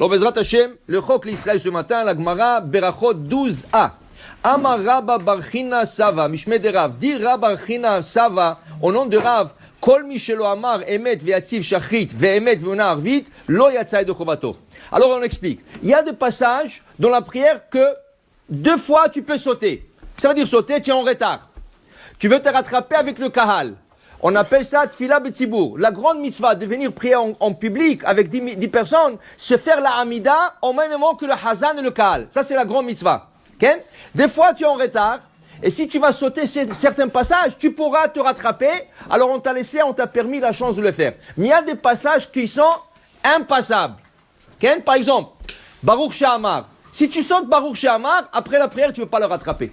Alors, Bezrat Hashem, le Chok l'Israël ce matin, la Gemara, Berachot 12a. Amar Rabba Barchina Sava, Mishme de Rav. Dit Rabba Barchina Sava, au nom de Rav, Kol Mishelo Amar, Emet ve'atziv shachrit, ve'emet ve'una arvit, lo yatzai de chovato. Alors, on explique. Il y a des passages dans la prière que 2 fois tu peux sauter. Ça veut dire sauter, tu es en retard. Tu veux te rattraper avec le kahal. On appelle ça tfila betzibour. La grande mitzvah de venir prier en public avec 10 personnes, se faire la hamida au même moment que le hazan et le kahal. Ça, c'est la grande mitzvah. Okay? Des fois, tu es en retard. Et si tu vas sauter certains passages, tu pourras te rattraper. Alors, on t'a permis la chance de le faire. Mais il y a des passages qui sont impassables. Okay? Par exemple, Baruch She'amar. Si tu sautes Baruch She'amar, après la prière, tu ne peux pas le rattraper.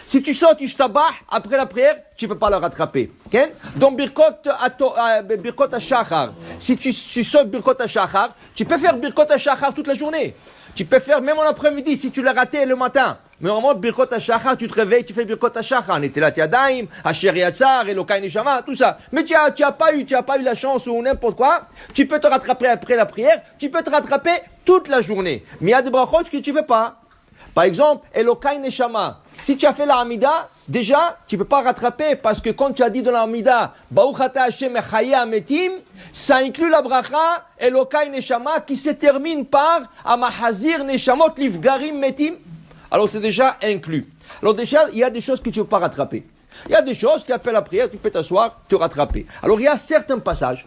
Si tu sautes Ishtabah, après la prière, tu ne peux pas le rattraper. Okay? Donc, Birkot HaShachar. Si tu sautes Birkot HaShachar, tu peux faire Birkot HaShachar toute la journée. Tu peux faire même en après-midi si tu l'as raté le matin. Mais au moment de Birkot HaShachar, tu te réveilles, tu fais Birkot HaShachar. Netilat Yadayim, Asher Yatzar, Elokai Neshama, tout ça. Mais tu as pas eu la chance ou n'importe quoi. Tu peux te rattraper après la prière. Tu peux te rattraper toute la journée. Mais il y a des brachot que tu ne fais pas. Par exemple, Elokai Neshama. Si tu as fait la Hamida, déjà, tu ne peux pas rattraper parce que quand tu as dit dans la Hamida, Baruch Ata Hashem Echaye Ametim, ça inclut la bracha Elokai Neshama qui se termine par Amahazir Neshamot Livgarim Metim. Alors c'est déjà inclus. Alors déjà, il y a des choses que tu ne peux pas rattraper. Il y a des choses qui appellent la prière, tu peux t'asseoir, te rattraper. Alors il y a certains passages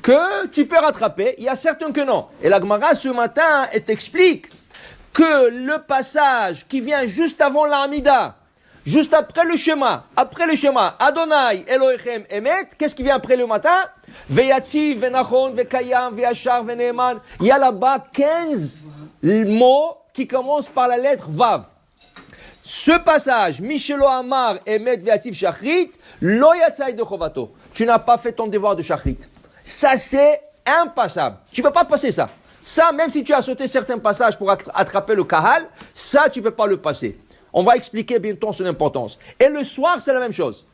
que tu peux rattraper, il y a certains que non. Et la Gemara ce matin, elle t'explique que le passage qui vient juste avant la Hamida, juste après le schéma, Adonai, Elohechem, Emet, qu'est-ce qui vient après le matin? Veyatziv, Venachon, Vekayam, Veyachar, Veneeman. Il y a là-bas 15 mots qui commencent par la lettre Vav. Ce passage, Mishelo Amar, Emet, Veyatziv, Shachrit, Lo Yatzai de Chovato. Tu n'as pas fait ton devoir de Shachrit. Ça, c'est impassable. Tu ne peux pas passer ça. Ça, même si tu as sauté certains passages pour attraper le kahal, ça, tu ne peux pas le passer. On va expliquer bientôt son importance. Et le soir, c'est la même chose.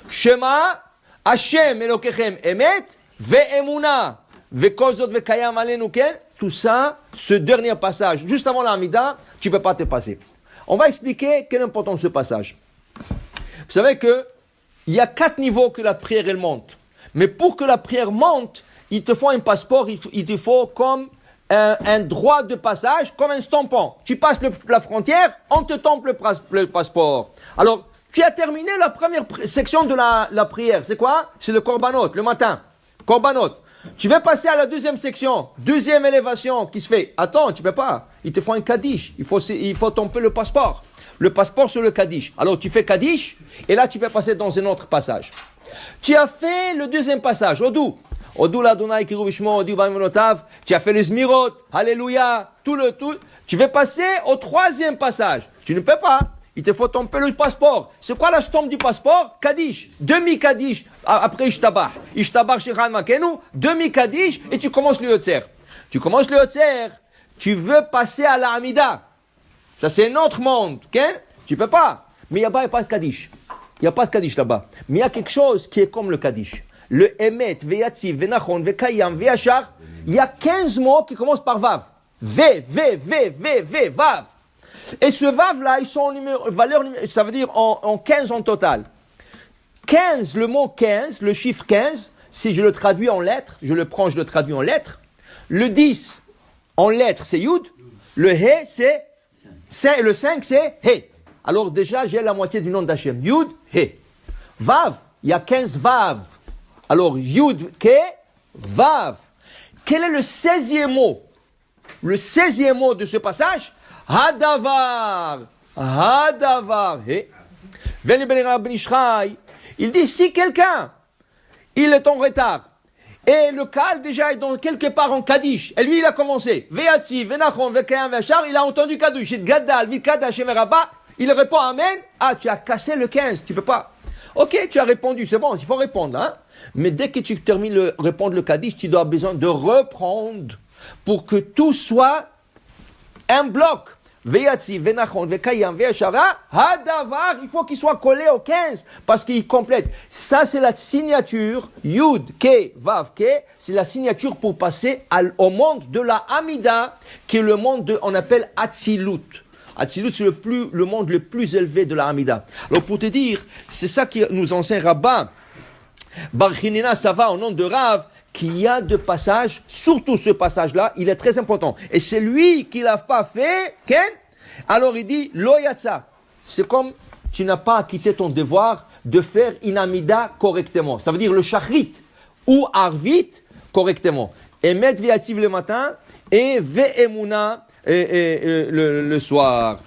Shema, Hashem, Elokechem, Emet, Ve'emuna, Ve'kozot, Ve'kayam, Alenu, Ken. Tout ça, ce dernier passage, juste avant l'Amida, tu ne peux pas te passer. On va expliquer quelle importance ce passage. Vous savez que il y a 4 niveaux que la prière, elle monte. Mais pour que la prière monte, il te faut un passeport, il te faut comme un droit de passage, comme un stampon. Tu passes la frontière, on te stampe le passeport. Alors, tu as terminé la première section de la prière. C'est quoi? C'est le korbanot, le matin. Korbanot. Tu veux passer à la deuxième section, deuxième élévation qui se fait. Attends, tu peux pas. Il te faut un kaddish. Il faut stamper le passeport. Le passeport sur le kaddish. Alors, tu fais kaddish, et là, tu peux passer dans un autre passage. Tu as fait le deuxième passage, Odou. Odou l'Adonai Kiruv Shmo, Odou Ba'imonotav. Tu as fait les Zmirot, Alléluia, tout. Tu veux passer au troisième passage. Tu ne peux pas. Il te faut tomber le passeport. C'est quoi la stampe du passeport? Kaddish. Demi-Kaddish. Après Ishtabah. Ishtabah Shechan Makenu. Demi-Kaddish. Et tu commences le Yotzer. Tu commences le Yotzer. Tu veux passer à la Hamida. Ça, c'est un autre monde. Okay? Tu peux pas. Mais là-bas, il n'y a pas de Kaddish. Il n'y a pas de Kaddish là-bas. Mais il y a quelque chose qui est comme le Kaddish. Le Emet, Veyatziv, Venachon, Vekayam, Veyachar. Il y a 15 mots qui commencent par Vav. V, Vav. Et ce Vav-là, ils sont en valeur, ça veut dire en 15 en total. 15, le mot 15, le chiffre 15, si je le traduis en lettres, je le traduis en lettres. Le 10, en lettres, c'est Yud. Le He, c'est 5. Le 5, c'est He. Alors déjà, j'ai la moitié du nom d'Hachem. Yud, He. Vav, il y a 15 Vav. Alors, Yud, Ke, Vav. Quel est le 16e mot? Le 16e mot de ce passage? Hadavar. He. Il dit, si quelqu'un, il est en retard, et le Kahal déjà est dans quelque part en Kaddish, et lui il a commencé, Ve'atzi, Venachon, Vekayam, Ve'achar, il a entendu Kaddish, Gadal, Vikada, Shemeraba, il répond Amen, tu as cassé le 15, tu peux pas. Ok, tu as répondu, c'est bon, il faut répondre, hein. Mais dès que tu termines de répondre le Kaddish, tu dois besoin de reprendre pour que tout soit un bloc. Veyatzi, Venachon, Vekayam, Veyashava, Hadavar, il faut qu'il soit collé au 15, parce qu'il complète. Ça, c'est la signature, Yud, Ke, Vav, Ke, c'est la signature pour passer au monde de la Amida, qui est le monde on appelle Atzilut. Atzilut, c'est le monde le plus élevé de la Amida. Alors, pour te dire, c'est ça qui nous enseigne Rabbah. Barchinina, ça va au nom de Rav, qu'il y a deux passages, surtout ce passage-là, il est très important. Et c'est lui qui l'a pas fait, Ken. Alors il dit, lo yatsa. C'est comme tu n'as pas acquitté ton devoir de faire une amida correctement. Ça veut dire le shachrit ou arvit correctement. Et mettre viativ le matin et ve'emuna le soir.